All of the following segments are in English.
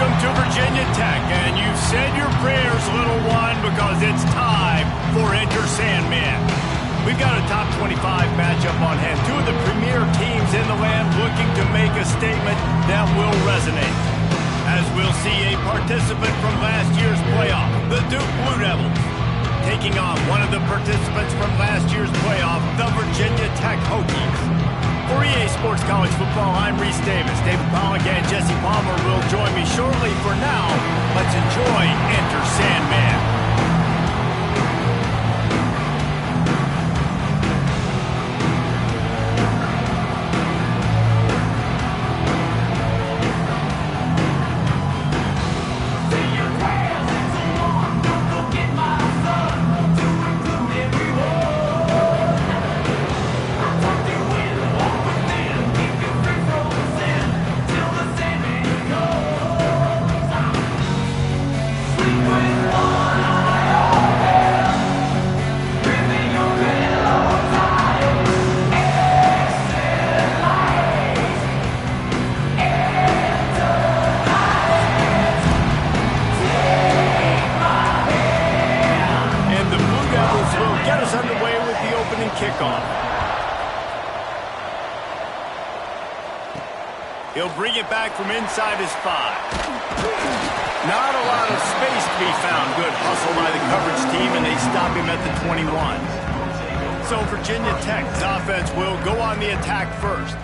Welcome to Virginia Tech, and you've said your prayers, little one, because it's time for Enter Sandman. We've got a top 25 matchup on hand. Two of the premier teams in the land looking to make a statement that will resonate. As we'll see a participant from last year's playoff, the Duke Blue Devils, taking on one of the participants from last year's playoff, the Virginia Tech Hokies. For EA Sports College Football, I'm Reese Davis. David Pollock and Jesse Palmer will join me shortly. For now, let's enjoy Enter Sandman. He'll bring it back from inside his 5. Not a lot of space to be found. Good hustle by the coverage team, and they stop him at the 21. So Virginia Tech's offense will go on the attack first.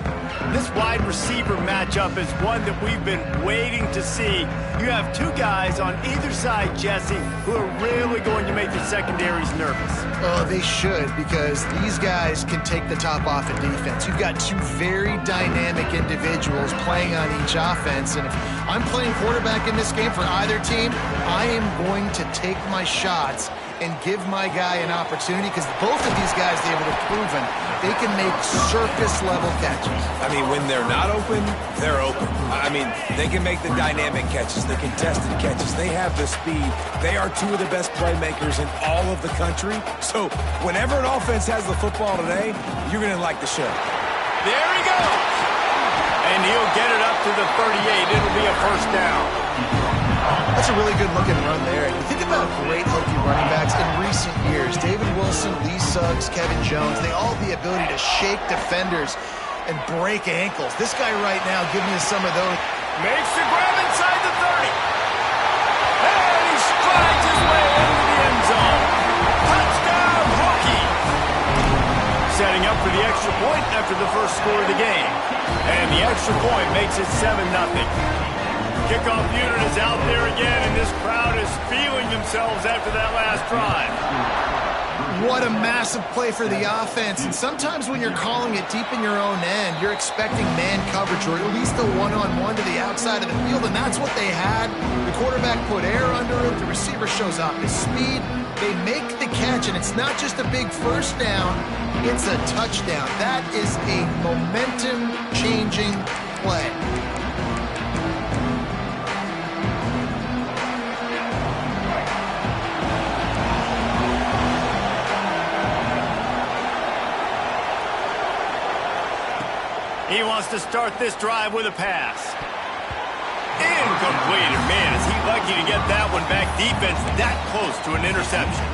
This wide receiver matchup is one that we've been waiting to see. You have two guys on either side, Jesse, who are really going to make the secondaries nervous. Oh, they should, because these guys can take the top off in defense. You've got two very dynamic individuals playing on each offense, and if I'm playing quarterback in this game for either team, I am going to take my shots and give my guy an opportunity, because both of these guys, they have proven they can make surface-level catches. I mean, when they're not open, they're open. I mean, they can make the dynamic catches, the contested catches. They have the speed. They are two of the best playmakers in all of the country. So whenever an offense has the football today, you're going to like the show. There he goes. And he'll get it up to the 38. It'll be a first down. That's a really good-looking run there. And you think about great Hokie running backs in recent years. David Wilson, Lee Suggs, Kevin Jones, they all have the ability to shake defenders and break ankles. This guy right now, give me some of those. Makes the grab inside the 30. And he strides his way into the end zone. Touchdown, Hokies. Setting up for the extra point after the first score of the game. And the extra point makes it 7-0. Kickoff unit is out there again, and this crowd is feeling themselves after that last drive. What a massive play for the offense. And sometimes when you're calling it deep in your own end, you're expecting man coverage or at least a one-on-one to the outside of the field, and that's what they had. The quarterback put air under it. The receiver shows off his speed. They make the catch, and it's not just a big first down. It's a touchdown. That is a momentum-changing play. He wants to start this drive with a pass. Incomplete. Man, is he lucky to get that one back. Defense that close to an interception.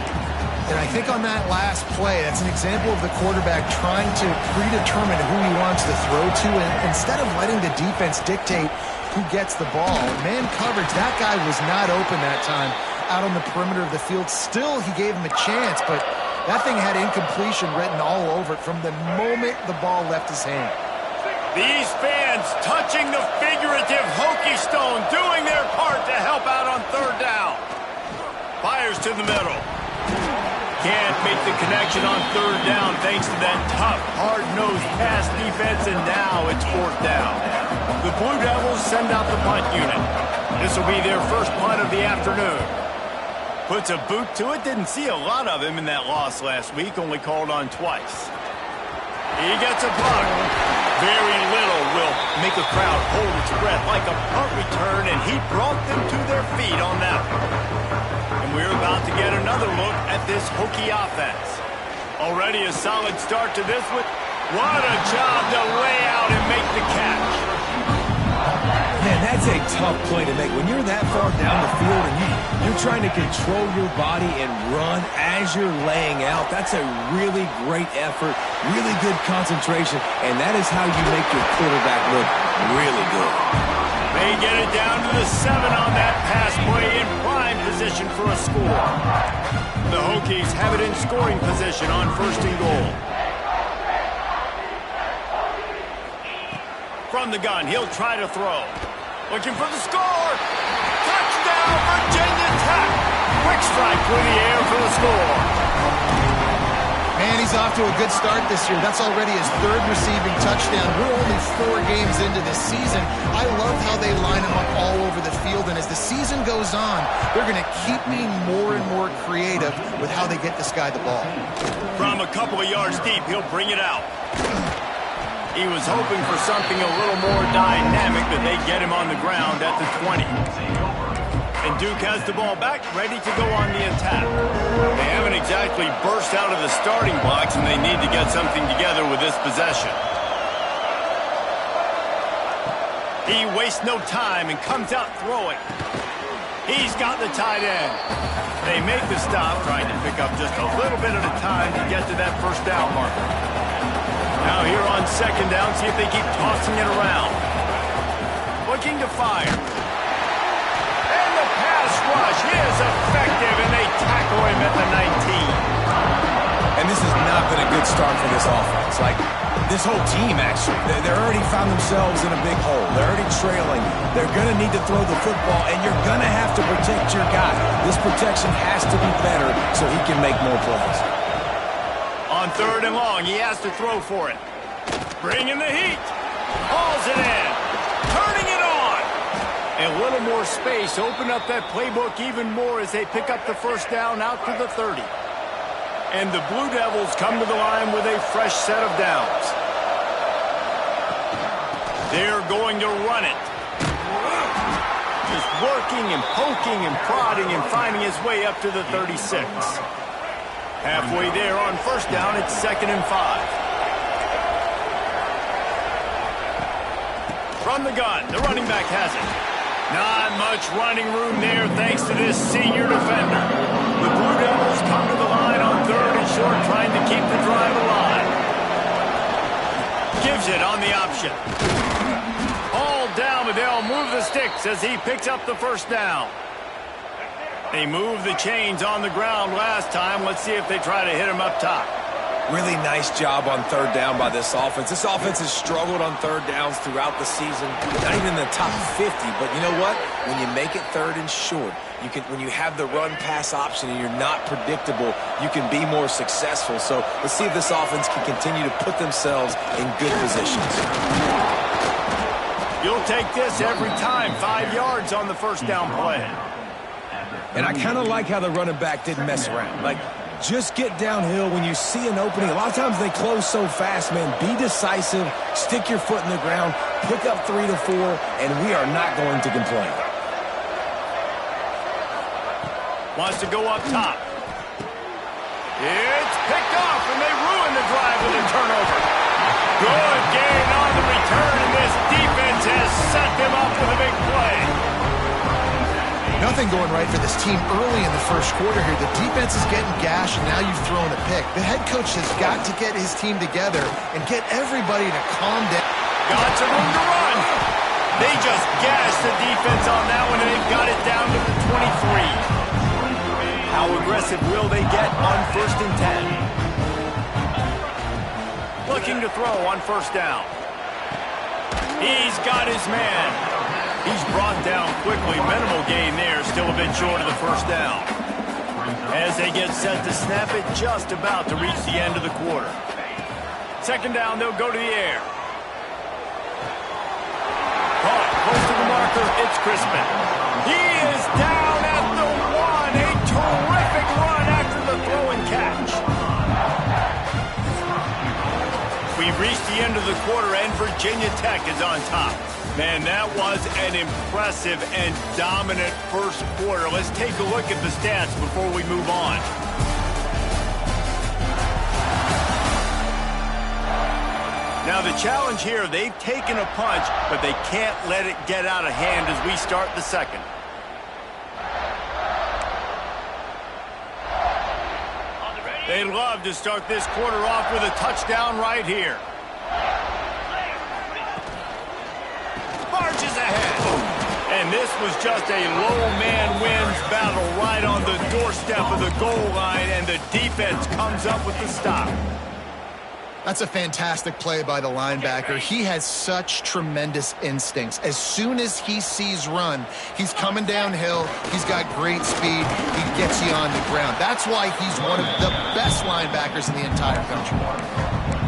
And I think on that last play, that's an example of the quarterback trying to predetermine who he wants to throw to, and instead of letting the defense dictate who gets the ball. Man coverage, that guy was not open that time out on the perimeter of the field. Still, he gave him a chance, but that thing had incompletion written all over it from the moment the ball left his hand. These fans touching the figurative Hokie stone, doing their part to help out on third down. Fires to the middle. Can't make the connection on third down thanks to that tough, hard-nosed pass defense, and now it's fourth down. The Blue Devils send out the punt unit. This will be their first punt of the afternoon. Puts a boot to it. Didn't see a lot of him in that loss last week, only called on twice. He gets a punt. Very little will make a crowd hold its breath like a punt return, and he brought them to their feet on that one. And we're about to get another look at this Hokie offense. Already a solid start to this one. What a job to lay out and make the catch. Man, that That's a tough play to make. When you're that far down the field and you're trying to control your body and run as you're laying out, that's a really great effort, really good concentration, and that is how you make your quarterback look really good. They get it down to the 7 on that pass play in prime position for a score. The Hokies have it in scoring position on 1st and goal. From the gun, he'll try to throw. Looking for the score. Touchdown, Virginia Tech. Quick strike through the air for the score. Man, he's off to a good start this year. That's already his 3rd receiving touchdown. We're only 4 games into this season. I love how they line him up all over the field, and as the season goes on, they're going to keep being more and more creative with how they get this guy the ball. From a couple of yards deep, he'll bring it out. He was hoping for something a little more dynamic, but they get him on the ground at the 20. And Duke has the ball back, ready to go on the attack. They haven't exactly burst out of the starting blocks, and they need to get something together with this possession. He wastes no time and comes out throwing. He's got the tight end. They make the stop, trying to pick up just a little bit at a time to get to that 1st down marker. Now here on 2nd down, see if they keep tossing it around. Looking to fire. And the pass rush is effective, and they tackle him at the 19. And this has not been a good start for this offense. Like, this whole team, actually. They're already found themselves in a big hole. They're already trailing. They're going to need to throw the football, and you're going to have to protect your guy. This protection has to be better so he can make more plays. On 3rd and long, he has to throw for it. Bringing the heat. Hauls it in. Turning it on. A little more space. Open up that playbook even more as they pick up the 1st down out to the 30. And the Blue Devils come to the line with a fresh set of downs. They're going to run it. Just working and poking and prodding and finding his way up to the 36. Halfway there on 1st down, it's 2nd and 5. From the gun, the running back has it. Not much running room there thanks to this senior defender. The Blue Devils come to the line on 3rd and short, trying to keep the drive alive. Gives it on the option. All down, but they'll move the sticks as he picks up the 1st down. They moved the chains on the ground last time. Let's see if they try to hit him up top. Really nice job on 3rd down by this offense. This offense has struggled on 3rd downs throughout the season. Not even in the top 50, but you know what? When you make it 3rd and short, when you have the run-pass option and you're not predictable, you can be more successful. So let's see if this offense can continue to put themselves in good positions. You'll take this every time. 5 yards on the 1st down play. And I kind of like how the running back didn't mess around. Like, just get downhill when you see an opening. A lot of times they close so fast, man. Be decisive, stick your foot in the ground, pick up 3 to 4, and we are not going to complain. Wants to go up top. It's picked off, and they ruin the drive with a turnover. Good gain on the return, and this defense has set them up with a big play. Nothing going right for this team early in the 1st quarter here. The defense is getting gashed, and now you've thrown a pick. The head coach has got to get his team together and get everybody to calm down. Got some room to run. They just gashed the defense on that one, and they've got it down to the 23. How aggressive will they get on 1st and 10? Looking to throw on 1st down. He's got his man. He's brought down quickly. Minimal gain there. Still a bit short of the 1st down. As they get set to snap it, just about to reach the end of the quarter. 2nd down, they'll go to the air. Caught close to the marker. It's Crispin. He is down at the 1. A terrific run after the throw and catch. We've reached the end of the quarter, and Virginia Tech is on top. Man, that was an impressive and dominant 1st quarter. Let's take a look at the stats before we move on. Now the challenge here, they've taken a punch, but they can't let it get out of hand as we start the second. They love to start this quarter off with a touchdown right here. Marches ahead. And this was just a low man wins battle right on the doorstep of the goal line, and the defense comes up with the stop. That's a fantastic play by the linebacker. He has such tremendous instincts. As soon as he sees run, he's coming downhill. He's got great speed. He gets you on the ground. That's why he's one of the best linebackers in the entire country.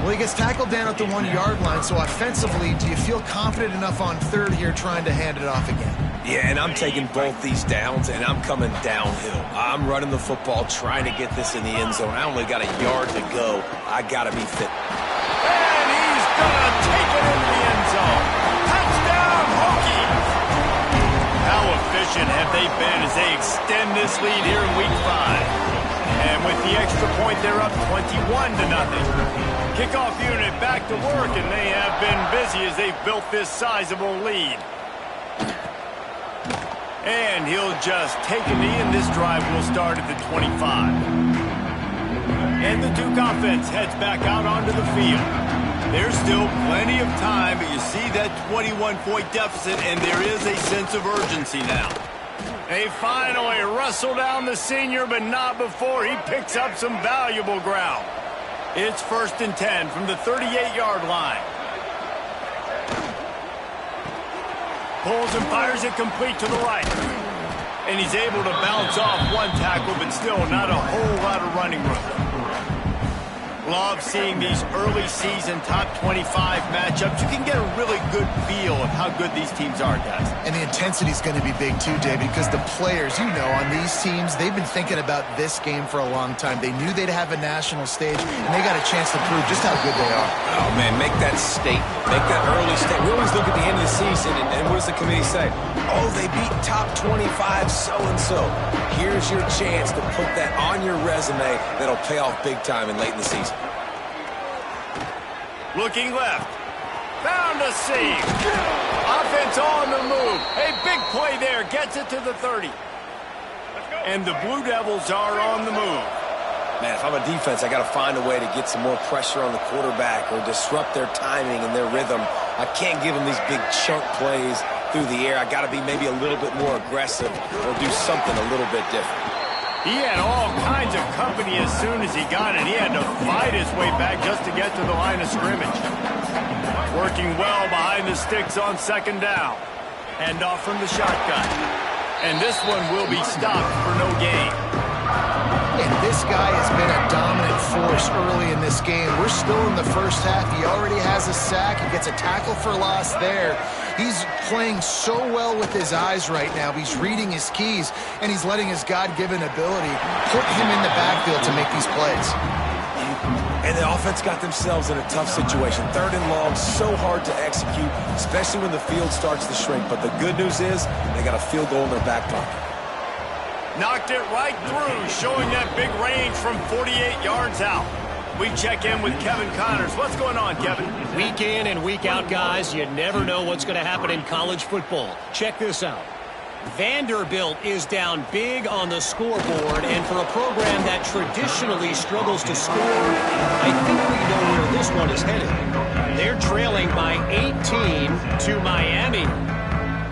Well, he gets tackled down at the 1-yard line, so offensively, do you feel confident enough on third here trying to hand it off again? Yeah, and I'm taking both these downs, and I'm coming downhill. I'm running the football, trying to get this in the end zone. I only got a yard to go. I got to be fit. And he's going to take it into the end zone. Touchdown, Hokies! How efficient have they been as they extend this lead here in Week 5? And with the extra point, they're up 21-0. Kickoff unit back to work, and they have been busy as they've built this sizable lead. And he'll just take a knee, and this drive will start at the 25. And the Duke offense heads back out onto the field. There's still plenty of time, but you see that 21-point deficit, and there is a sense of urgency now. They finally wrestle down the senior, but not before he picks up some valuable ground. It's 1st and 10 from the 38-yard line. Pulls and fires it complete to the right. And he's able to bounce off one tackle, but still not a whole lot of running room. Love seeing these early season top 25 matchups. You can get a really good feel of how good these teams are, guys. And the intensity is going to be big too, David, because the players, you know, on these teams, they've been thinking about this game for a long time. They knew they'd have a national stage, and they got a chance to prove just how good they are. Oh, man, make that statement. Make that early statement. We always look at the end of the season, and what does the committee say? Oh, they beat top 25 so-and-so. Here's your chance to put that on your resume that'll pay off big time and late in the season. Looking left. Found a seam. Offense on the move. A big play there. Gets it to the 30. And the Blue Devils are on the move. Man, if I'm a defense, I got to find a way to get some more pressure on the quarterback or disrupt their timing and their rhythm. I can't give them these big chunk plays through the air. I got to be maybe a little bit more aggressive or do something a little bit different. He had all kinds of company as soon as he got it. He had to fight his way back just to get to the line of scrimmage. Working well behind the sticks on 2nd down. Hand off from the shotgun. And this one will be stopped for no gain. And this guy has been a dominant force early in this game. We're still in the first half. He already has a sack. He gets a tackle for loss there. He's playing so well with his eyes right now. He's reading his keys, and he's letting his God-given ability put him in the backfield to make these plays. And the offense got themselves in a tough situation. 3rd and long, so hard to execute, especially when the field starts to shrink. But the good news is they got a field goal in their back pocket. Knocked it right through, showing that big range from 48 yards out. We check in with Kevin Connors. What's going on, Kevin? Week in and week out, guys, you never know what's going to happen in college football. Check this out. Vanderbilt is down big on the scoreboard, and for a program that traditionally struggles to score, I think we know where this one is headed. They're trailing by 18 to Miami.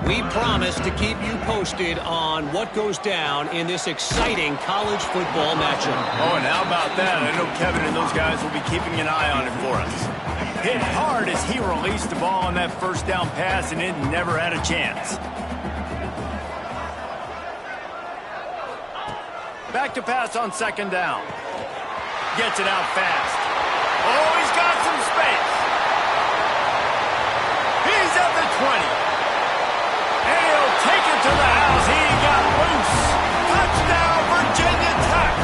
We promise to keep you posted on what goes down in this exciting college football matchup. Oh, and how about that? I know Kevin and those guys will be keeping an eye on it for us. Hit hard as he released the ball on that 1st down pass, and it never had a chance. Back to pass on 2nd down. Gets it out fast. Oh, he's got some space. He's at the 20. And he'll take it to the house. He got loose. Touchdown, Virginia Tech.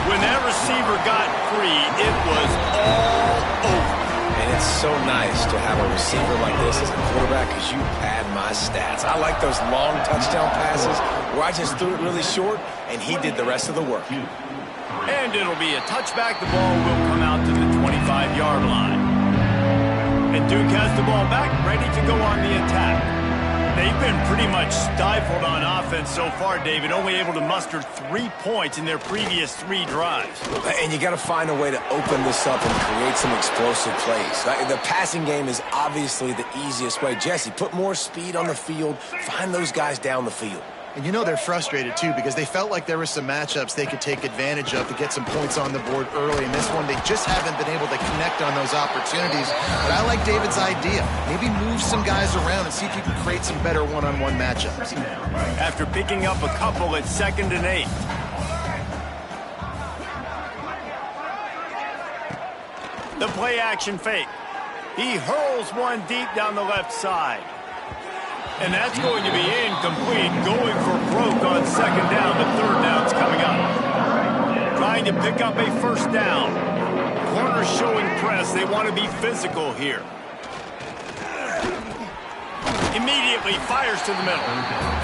When that receiver got free, it was all over. And it's so nice to have a receiver like this as a quarterback because you pad my stats. I like those long touchdown passes where I just threw it really short and he did the rest of the work. And it'll be a touchback. The ball will come out to the 25-yard line. And Duke has the ball back, ready to go on the attack. They've been pretty much stifled on offense so far, David, only able to muster 3 points in their previous 3 drives. And you got to find a way to open this up and create some explosive plays. The passing game is obviously the easiest way. Jesse, put more speed on the field, find those guys down the field. And you know they're frustrated, too, because they felt like there were some matchups they could take advantage of to get some points on the board early. In this one, they just haven't been able to connect on those opportunities. But I like David's idea. Maybe move some guys around and see if you can create some better one-on-one matchups. After picking up a couple at 2nd and 8. The play-action fake. He hurls one deep down the left side. And that's going to be incomplete, going for broke on 2nd down. The 3rd down's coming up. Trying to pick up a 1st down. Corners showing press. They want to be physical here. Immediately fires to the middle.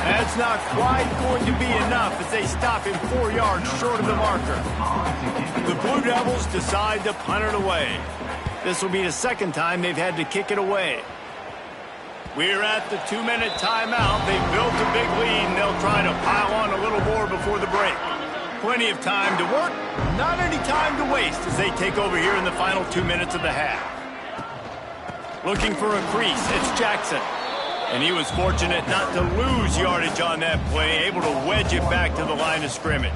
That's not quite going to be enough as they stop him 4 yards short of the marker. The Blue Devils decide to punt it away. This will be the 2nd time they've had to kick it away. We're at the 2-minute timeout. They've built a big lead, and they'll try to pile on a little more before the break. Plenty of time to work, not any time to waste as they take over here in the final 2 minutes of the half. Looking for a crease, it's Jackson. And he was fortunate not to lose yardage on that play, able to wedge it back to the line of scrimmage.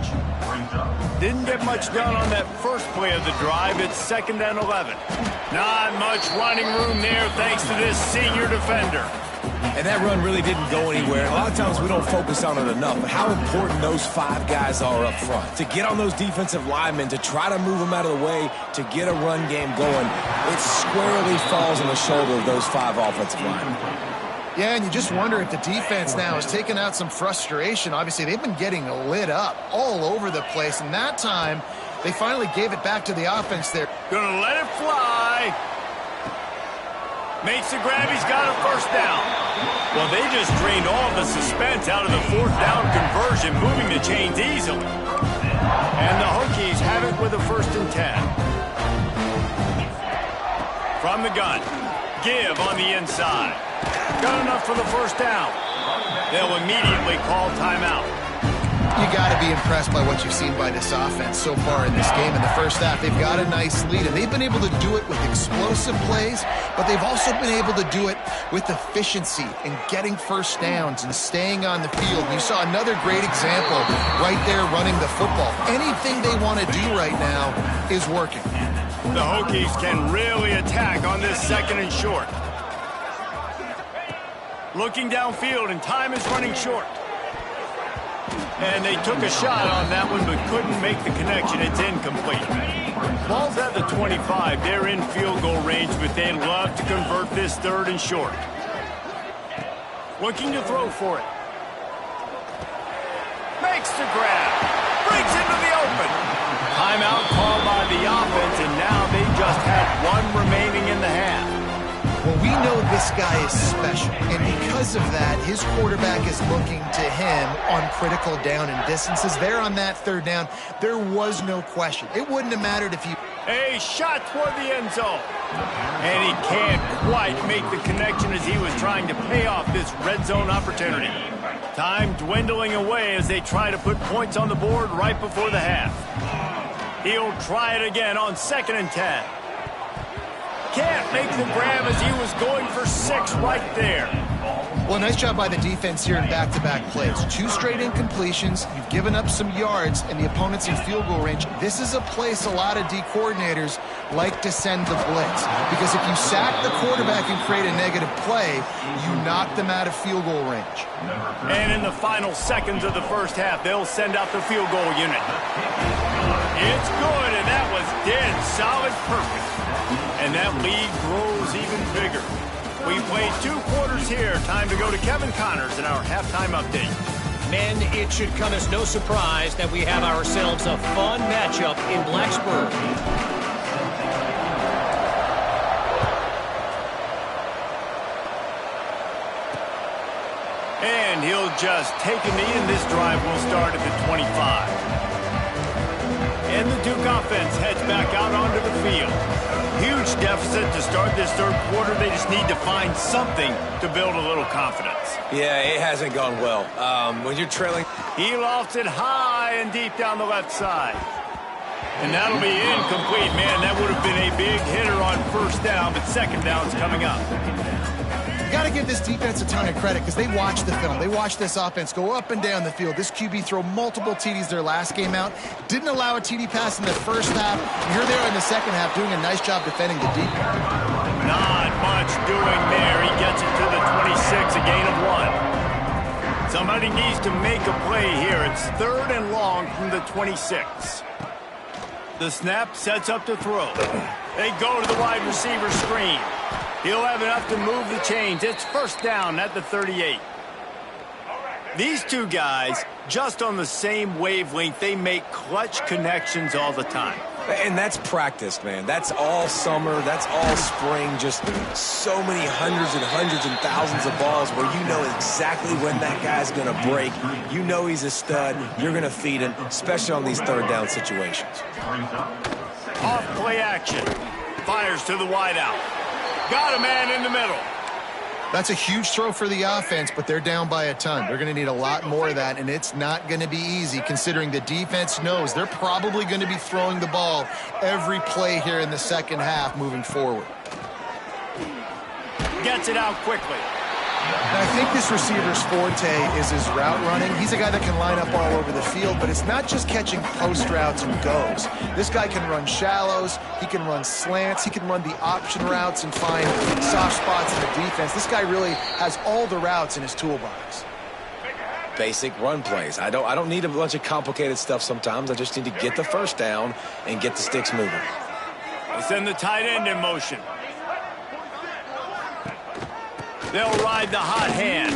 Didn't get much done on that first play of the drive. It's 2nd and 11. Not much running room there thanks to this senior defender. And that run really didn't go anywhere. A lot of times we don't focus on it enough, but how important those 5 guys are up front. To get on those defensive linemen, to try to move them out of the way, to get a run game going, it squarely falls on the shoulder of those 5 offensive linemen. Yeah, and you just wonder if the defense now has taken out some frustration. Obviously, they've been getting lit up all over the place, and that time they finally gave it back to the offense there. Gonna let it fly. Makes the grab. He's got a 1st down. Well, they just drained all the suspense out of the 4th down conversion, moving the chains easily. And the Hokies have it with a 1st and 10. From the gun. Give on the inside. Got enough for the 1st down. They'll immediately call timeout. You got to be impressed by what you've seen by this offense so far in this game. In the first half, they've got a nice lead, and they've been able to do it with explosive plays, but they've also been able to do it with efficiency and getting 1st downs and staying on the field. You saw another great example right there running the football. Anything they want to do right now is working. The Hokies can really attack on this 2nd and short. Looking downfield, and time is running short. And they took a shot on that one, but couldn't make the connection. It's incomplete. Ball's at the 25. They're in field goal range, but they'd love to convert this 3rd and short. Looking to throw for it. Makes the grab. Breaks into the open. Timeout called by the offense, and now they just have 1 remaining in the half. Well, we know this guy is special, and because of that, his quarterback is looking to him on critical down and distances. There on that 3rd down, there was no question. It wouldn't have mattered if he... A shot toward the end zone. And he can't quite make the connection as he was trying to pay off this red zone opportunity. Time dwindling away as they try to put points on the board right before the half. He'll try it again on 2nd and 10. Can't make the grab as he was going for 6 right there. Well, nice job by the defense here in back-to-back plays. 2 straight incompletions. You've given up some yards, and the opponent's in field goal range. This is a place a lot of D coordinators like to send the blitz, because if you sack the quarterback and create a negative play, you knock them out of field goal range. And in the final seconds of the first half, they'll send out the field goal unit. It's good, and that was dead solid perfect. And that lead grows even bigger. We played 2 quarters here. Time to go to Kevin Connors in our halftime update. Men, it should come as no surprise that we have ourselves a fun matchup in Blacksburg. And he'll just take a knee, and this drive will start at the 25. And the Duke offense heads back out onto the field. Huge deficit to start this third quarter. They just need to find something to build a little confidence. Yeah, it hasn't gone well. When you're trailing... He lofts it high and deep down the left side. And that'll be incomplete. Man, that would have been a big hitter on first down, but second down's coming up. You got to give this defense a ton of credit because they watch the film. They watch this offense go up and down the field. This QB throw multiple TDs their last game out. Didn't allow a TD pass in the first half. You're there in the second half doing a nice job defending the deep. Not much doing there. He gets it to the 26, a gain of 1. Somebody needs to make a play here. It's third and long from the 26. The snap sets up to throw. They go to the wide receiver screen. He'll have enough to move the chains. It's first down at the 38. These two guys, just on the same wavelength, they make clutch connections all the time. And that's practice, man. That's all summer. That's all spring. Just so many hundreds and thousands of balls where you know exactly when that guy's going to break. You know he's a stud. You're going to feed him, especially on these third down situations. Off play action. Fires to the wideout. Got a man in the middle. That's a huge throw for the offense, but they're down by a ton. They're going to need a lot more of that, and it's not going to be easy considering the defense knows they're probably going to be throwing the ball every play here in the second half moving forward. Gets it out quickly. And I think this receiver's forte is his route running. He's a guy that can line up all over the field, but it's not just catching post routes and goes. This guy can run shallows, he can run slants, he can run the option routes and find soft spots in the defense. This guy really has all the routes in his toolbox. Basic run plays. I don't need a bunch of complicated stuff sometimes. I just need to get the first down and get the sticks moving. They send the tight end in motion. They'll ride the hot hand.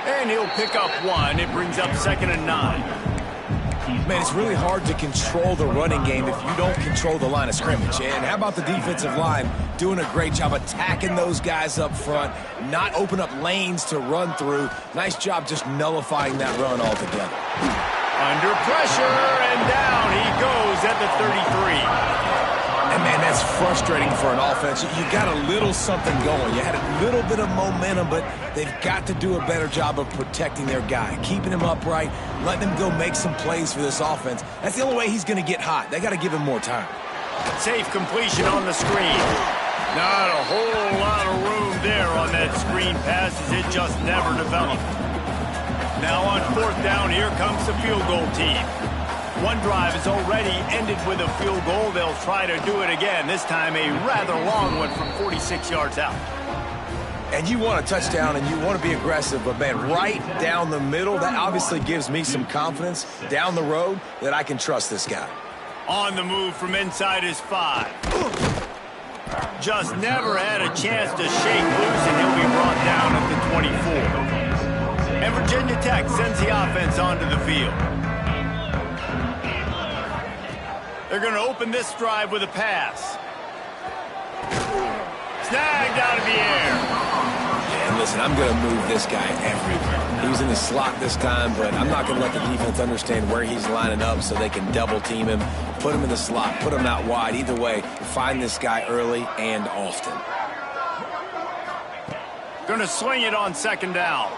And he'll pick up 1. It brings up 2nd and 9. Man, it's really hard to control the running game if you don't control the line of scrimmage. And how about the defensive line doing a great job attacking those guys up front, not open up lanes to run through. Nice job just nullifying that run altogether. Under pressure, and down he goes at the 33. And, man, that's frustrating for an offense. You got a little something going. You had a little bit of momentum, but they've got to do a better job of protecting their guy, keeping him upright, letting him go make some plays for this offense. That's the only way he's going to get hot. They got to give him more time. Safe completion on the screen. Not a whole lot of room there on that screen pass as it just never developed. Now on fourth down, here comes the field goal team. One drive has already ended with a field goal. They'll try to do it again, this time a rather long one from 46 yards out. And you want a touchdown and you want to be aggressive, but, man, right down the middle, that obviously gives me some confidence down the road that I can trust this guy. On the move from inside his 5. Just never had a chance to shake loose, and he'll be brought down at the 24. And Virginia Tech sends the offense onto the field. They're going to open this drive with a pass. Snagged out of the air. And listen, I'm going to move this guy everywhere. He was in the slot this time, but I'm not going to let the defense understand where he's lining up so they can double team him, put him in the slot, put him out wide. Either way, find this guy early and often. Going to swing it on 2nd down.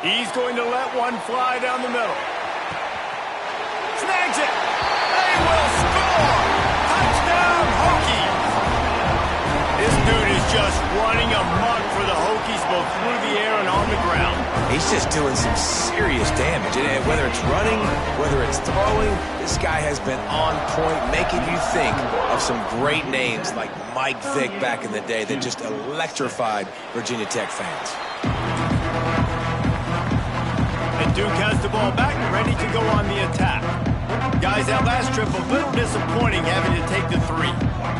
He's going to let one fly down the middle. Snags it. They will score. Touchdown, Hokies. This dude is just running amok for the Hokies, both through the air and on the ground. He's just doing some serious damage. And whether it's running, whether it's throwing, this guy has been on point, making you think of some great names like Mike Vick back in the day that just electrified Virginia Tech fans. And Duke has the ball back, ready to go on the attack. Guys, that last trip a little disappointing having to take the 3.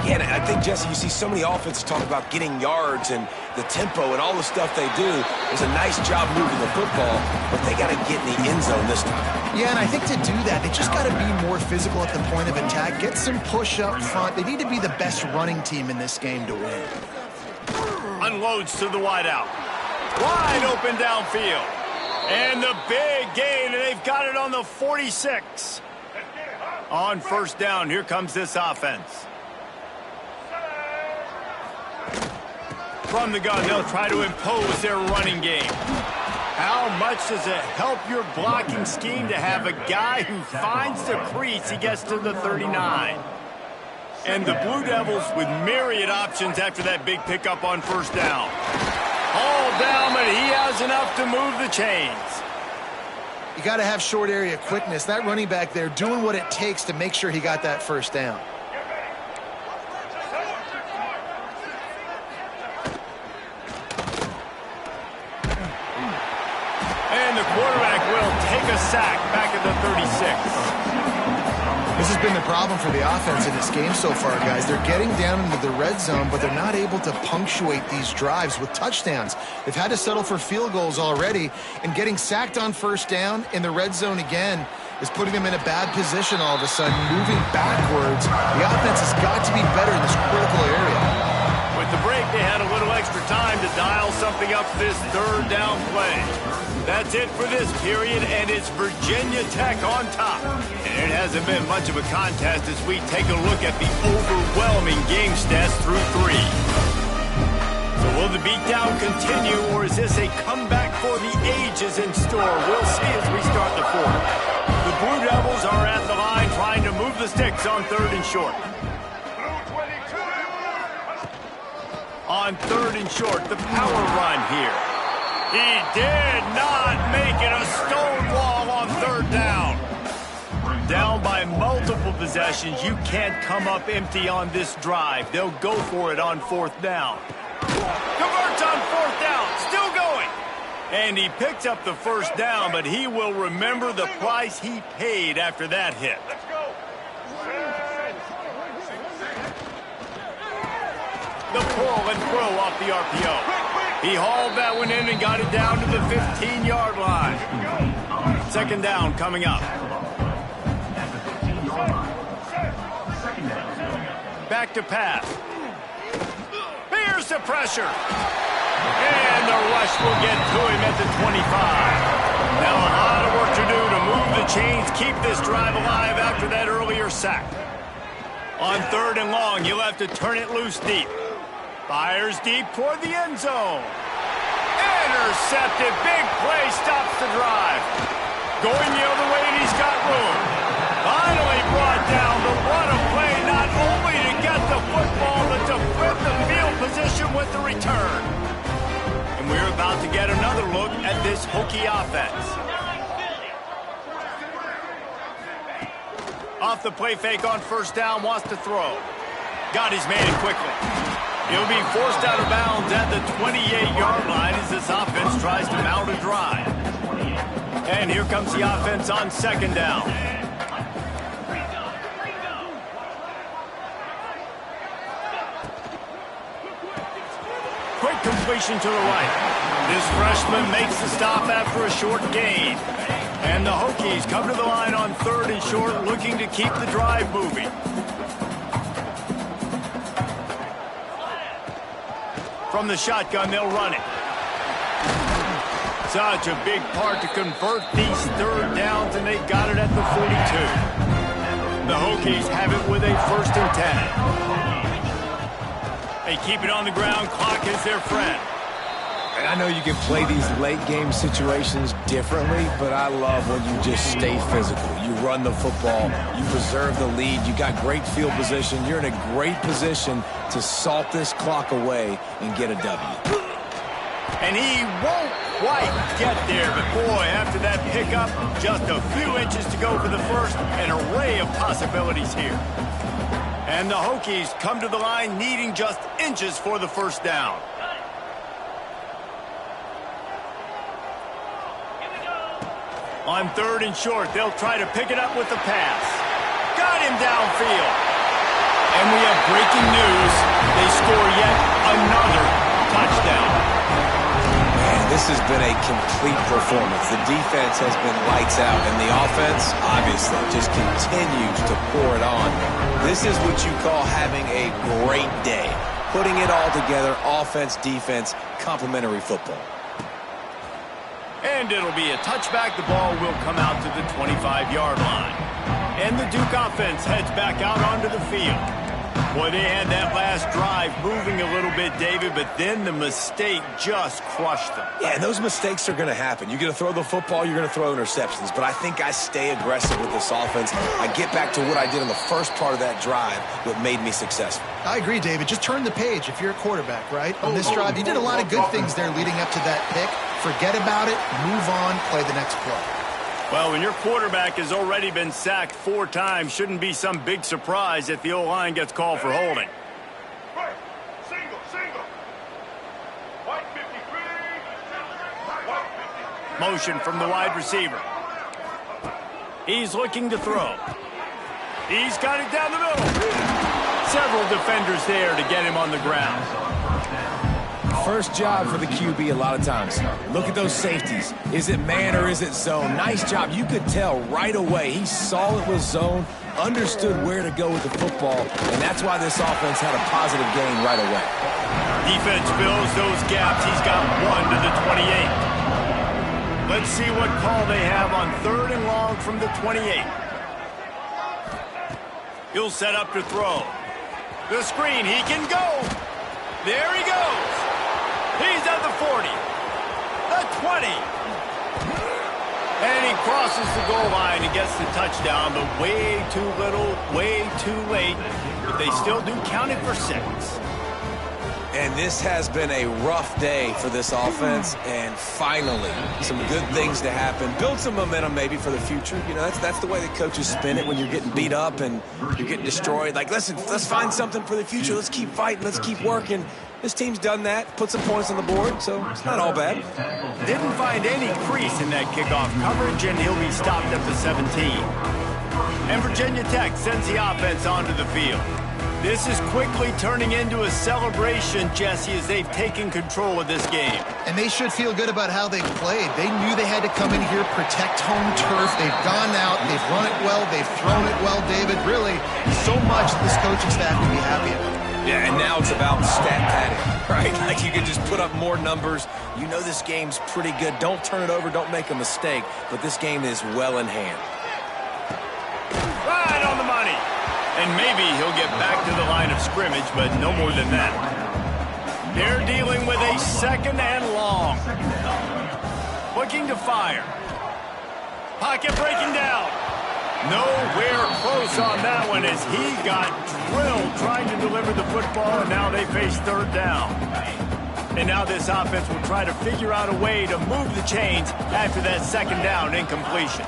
Yeah, and I think, Jesse, you see so many offenses talk about getting yards and the tempo and all the stuff they do. There's a nice job moving the football, but they got to get in the end zone this time. Yeah, and I think to do that, they just got to be more physical at the point of attack, get some push up front. They need to be the best running team in this game to win. Unloads to the wideout. Wide open downfield. And the big gain, and they've got it on the 46. On first down, here comes this offense. From the gun, they'll try to impose their running game. How much does it help your blocking scheme to have a guy who finds the crease, he gets to the 39? And the Blue Devils with myriad options after that big pickup on first down. All down, but he has enough to move the chains. You got to have short area quickness. That running back there doing what it takes to make sure he got that first down. And the quarterback will take a sack back at the 36. This has been the problem for the offense in this game so far, guys. They're getting down into the red zone, but they're not able to punctuate these drives with touchdowns. They've had to settle for field goals already, and getting sacked on first down in the red zone again is putting them in a bad position all of a sudden, moving backwards. The offense has got to be better in this critical area. With the break, they had a little extra time to dial something up this third down play. That's it for this period, and it's Virginia Tech on top. And it hasn't been much of a contest as we take a look at the overwhelming game stats through 3. So will the beatdown continue, or is this a comeback for the ages in store? We'll see as we start the fourth. The Blue Devils are at the line trying to move the sticks on third and short. On third and short, the power run here. He did not make it a stone wall on third down. Down by multiple possessions, you can't come up empty on this drive. They'll go for it on fourth down. Converts on fourth down, still going. And he picks up the first down, but he will remember the price he paid after that hit. The pull and throw off the RPO. He hauled that one in and got it down to the 15-yard line. Second down coming up. Back to pass. Here's the pressure. And the rush will get to him at the 25. Now a lot of work to do to move the chains, keep this drive alive after that earlier sack. On third and long, he'll have to turn it loose deep. Fires deep toward the end zone. Intercepted. Big play stops the drive. Going the other way, and he's got room. Finally brought down, but what a play, not only to get the football, but to flip the field position with the return. And we're about to get another look at this Hokie offense. Off the play fake on first down, wants to throw. Got his man quickly. He'll be forced out of bounds at the 28-yard line as this offense tries to mount a drive. And here comes the offense on second down. Quick completion to the right. This freshman makes the stop after a short gain. And the Hokies come to the line on third and short, looking to keep the drive moving. From the shotgun, they'll run it. Such a big part to convert these third downs, and they got it at the 42. The Hokies have it with a 1st and 10. They keep it on the ground. Clock is their friend. And I know you can play these late-game situations differently, but I love when you just stay physical. You run the football. You preserve the lead. You got great field position. You're in a great position to salt this clock away and get a W. And he won't quite get there, but boy, after that pickup, just a few inches to go for the first. An array of possibilities here. And the Hokies come to the line needing just inches for the first down. On third and short, they'll try to pick it up with the pass. Got him downfield. And we have breaking news. They score yet another touchdown. Man, this has been a complete performance. The defense has been lights out, and the offense, obviously, just continues to pour it on. This is what you call having a great day. Putting it all together, offense, defense, complementary football. And it'll be a touchback. The ball will come out to the 25-yard line. And the Duke offense heads back out onto the field. Boy, they had that last drive moving a little bit, David, but then the mistake just crushed them. Yeah, and those mistakes are going to happen. You're going to throw the football, you're going to throw interceptions. But I think I stay aggressive with this offense. I get back to what I did in the first part of that drive, what made me successful. I agree, David. Just turn the page if you're a quarterback, right? On this drive, you did a lot of good things there leading up to that pick. Forget about it, move on, play the next play. Well, when your quarterback has already been sacked 4 times, shouldn't be some big surprise if the O-line gets called for holding. Motion from the wide receiver. He's looking to throw. He's got it down the middle. Several defenders there to get him on the ground. First job for the QB a lot of times. Look at those safeties. Is it man or is it zone? Nice job. You could tell right away. He saw it was zone, understood where to go with the football, and that's why this offense had a positive gain right away. Defense fills those gaps. He's got 1 to the 28. Let's see what call they have on 3rd and long from the 28. He'll set up to throw. The screen. He can go. There he goes. He's at the 40, the 20, and he crosses the goal line and gets the touchdown, but way too little, way too late, but they still do count it for 6. And this has been a rough day for this offense, and finally, some good things to happen. Build some momentum maybe for the future. You know, that's the way the coaches spin it when you're getting beat up and you're getting destroyed. Like, listen, let's find something for the future. Let's keep fighting. Let's keep working. This team's done that, put some points on the board, so it's not all bad. Didn't find any crease in that kickoff coverage, and he'll be stopped at the 17. And Virginia Tech sends the offense onto the field. This is quickly turning into a celebration, Jesse, as they've taken control of this game. And they should feel good about how they played. They knew they had to come in here, protect home turf. They've gone out, they've run it well, they've thrown it well, David. Really, so much this coaching staff can be happy about. Yeah, and now it's about stat padding, right? Like you can just put up more numbers. You know this game's pretty good. Don't turn it over. Don't make a mistake. But this game is well in hand. Right on the money. And maybe he'll get back to the line of scrimmage, but no more than that. They're dealing with a 2nd and long. Looking to fire. Pocket breaking down. Nowhere close on that one as he got drilled trying to deliver the football, and now they face 3rd down. And now this offense will try to figure out a way to move the chains after that 2nd down incompletion.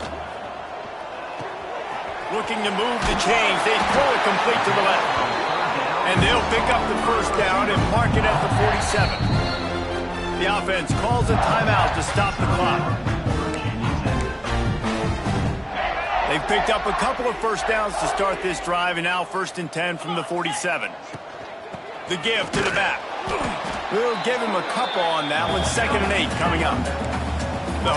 Looking to move the chains. They throw it complete to the left. And they'll pick up the 1st down and mark it at the 47. The offense calls a timeout to stop the clock. They've picked up a couple of 1st downs to start this drive, and now 1st and 10 from the 47. The give to the back. We'll give him a couple on that one. 2nd and 8 coming up.